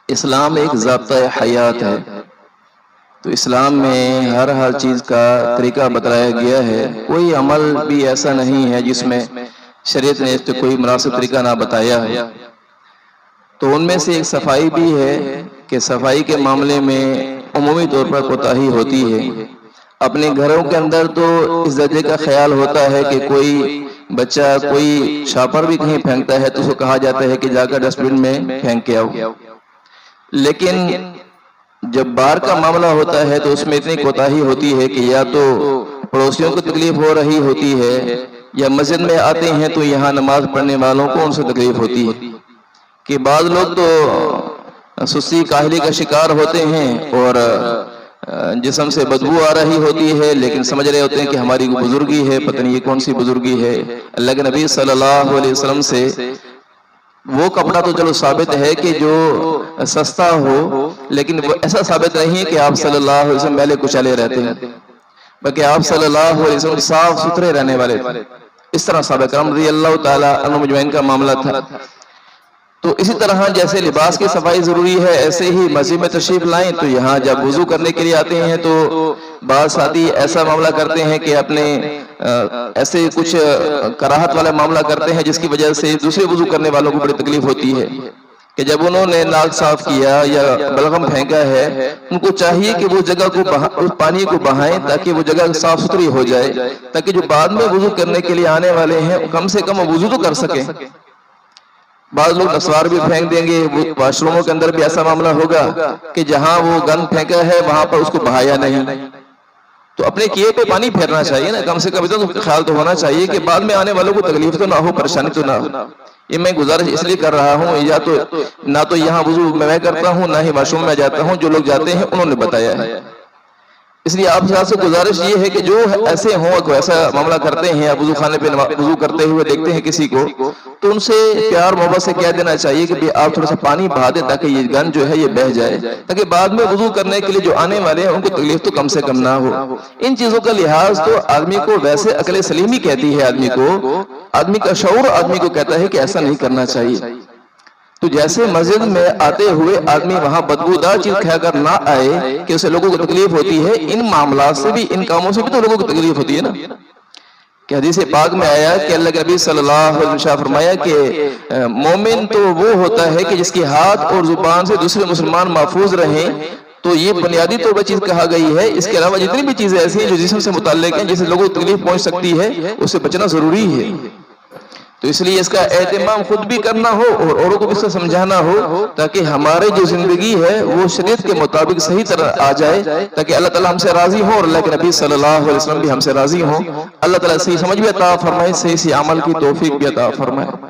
اسلام ایک ضابطہ حیات ہے، تو اسلام میں ہر چیز کا طریقہ بتلایا گیا ہے۔ کوئی عمل بھی ایسا نہیں ہے جس میں شریعت نے اس پہ کوئی مناسب طریقہ نہ بتایا ہے۔ تو ان میں سے ایک صفائی بھی ہے کہ صفائی کے معاملے میں عمومی طور پر کوتاہی ہوتی ہے۔ اپنے گھروں کے اندر تو اس درجے کا خیال ہوتا ہے کہ کوئی بچہ کوئی شاپر بھی کہیں پھینکتا ہے تو اس کو کہا جاتا ہے کہ جا کر ڈسٹ بن میں پھینک کے آؤ، لیکن جب باہر کا معاملہ ہوتا ہے تو اس میں اتنی کوتاہی ہوتی ہے کہ یا تو پڑوسیوں کو تکلیف ہو رہی ہوتی ہے یا مسجد میں آتے ہیں تو یہاں نماز پڑھنے والوں کو ان سے تکلیف ہوتی ہے کہ بعض لوگ تو سستی کاہلی کا شکار ہوتے ہیں اور جسم سے بدبو آ رہی ہوتی ہے، لیکن سمجھ رہے ہوتے ہیں کہ ہماری بزرگی ہے، پتہ نہیں یہ کون سی بزرگی ہے۔ اللہ کے نبی صلی اللہ علیہ وسلم سے وہ کپڑا تو چلو ثابت ہے کہ جو سستا ہو، لیکن وہ ایسا ثابت نہیں ہے کہ آپ صلی اللہ علیہ وسلم میلے کچالے رہتے ہیں، بلکہ آپ صلی اللہ علیہ وسلم صاف ستھرے رہنے والے تھے۔ اس طرح صحابہ کرام رضی اللہ تعالیٰ عنہ مجمعین کا معاملہ تھا۔ تو اسی طرح جیسے لباس کی صفائی ضروری ہے، ایسے ہی مسجد میں تشریف لائیں تو یہاں جب وضو کرنے کے لیے آتے ہیں تو بعض ساتھی ایسا معاملہ کرتے ہیں کہ اپنے ایسے کچھ کراہت والا معاملہ کرتے ہیں جس کی وجہ سے دوسرے وضو کرنے والوں کو بڑی تکلیف ہوتی ہے کہ جب انہوں نے ناک صاف کیا یا بلغم پھینکا ہے، ان کو چاہیے کہ وہ جگہ کو پانی کو بہائیں تاکہ وہ جگہ صاف ستھری ہو جائے، تاکہ جو بعد میں وضو کرنے کے لیے آنے والے ہیں کم سے کم وضو تو کر سکیں۔ بعض لوگ نسوار بھی پھینک دیں گے، واش روموں کے اندر بھی ایسا معاملہ ہوگا کہ جہاں وہ گند پھینکا ہے وہاں پر اس کو بہایا نہیں، تو اپنے کیے پہ پانی پھیرنا چاہیے نا، کم سے کم اتنا خیال تو ہونا چاہیے کہ بعد میں آنے والوں کو تکلیف تو نہ ہو، پریشانی تو نہ ہو۔ یہ میں گزارش اس لیے کر رہا ہوں، یا تو نہ تو یہاں وضو میں کرتا ہوں، نہ ہی واش روم میں جاتا ہوں، جو لوگ جاتے ہیں انہوں نے بتایا ہے۔ اس لیے آپ سے گزارش یہ ہے کہ جو ایسے ہوں کو ایسا معاملہ کرتے ہیں یا وضو خانے پہ وضو کرتے ہوئے دیکھتے ہیں کسی کو، تو ان سے پیار محبت سے کہہ دینا چاہیے کہ آپ تھوڑا سا پانی بہا دیں تاکہ یہ گند جو ہے یہ بہہ جائے، تاکہ بعد میں وضو کرنے کے لیے جو آنے والے ہیں ان کو تکلیف تو کم سے کم نہ ہو۔ ان چیزوں کا لحاظ تو آدمی کو ویسے عقل سلیمی کہتی ہے، آدمی کا شعور آدمی کو کہتا ہے کہ ایسا نہیں کرنا چاہیے۔ تو جیسے مسجد میں آتے ہوئے آدمی وہاں بدبودار چیز کھا کر نہ آئے کہ اسے لوگوں کو تکلیف ہوتی ہے، ان معاملات سے بھی ان کاموں سے بھی تو لوگوں کو تکلیف ہوتی ہے نا۔ کہ حدیث پاک میں آیا کہ اللہ کے نبی صلی اللہ علیہ وسلم فرمایا کہ مومن تو وہ ہوتا ہے کہ جس کی ہاتھ اور زبان سے دوسرے مسلمان محفوظ رہیں، تو یہ بنیادی طور پر چیز کہا گئی ہے۔ اس کے علاوہ جتنی بھی چیزیں ایسی ہیں جو جسم سے متعلق ہیں جسے لوگوں کو تکلیف پہنچ سکتی ہے، اس سے بچنا ضروری ہے۔ تو اس لیے اس کا اہتمام خود بھی کرنا ہو اور اوروں کو بھی اس سے سمجھانا ہو، تاکہ ہمارے جو زندگی ہے وہ شریعت کے مطابق صحیح طرح آ جائے، تاکہ اللہ تعالیٰ ہم سے راضی ہو اور اللہ کے نبی صلی اللہ علیہ وسلم بھی ہم سے راضی ہوں۔ اللہ تعالیٰ صحیح سمجھ بھی عطا فرمائے، صحیح عمل کی توفیق بھی عطا فرمائے۔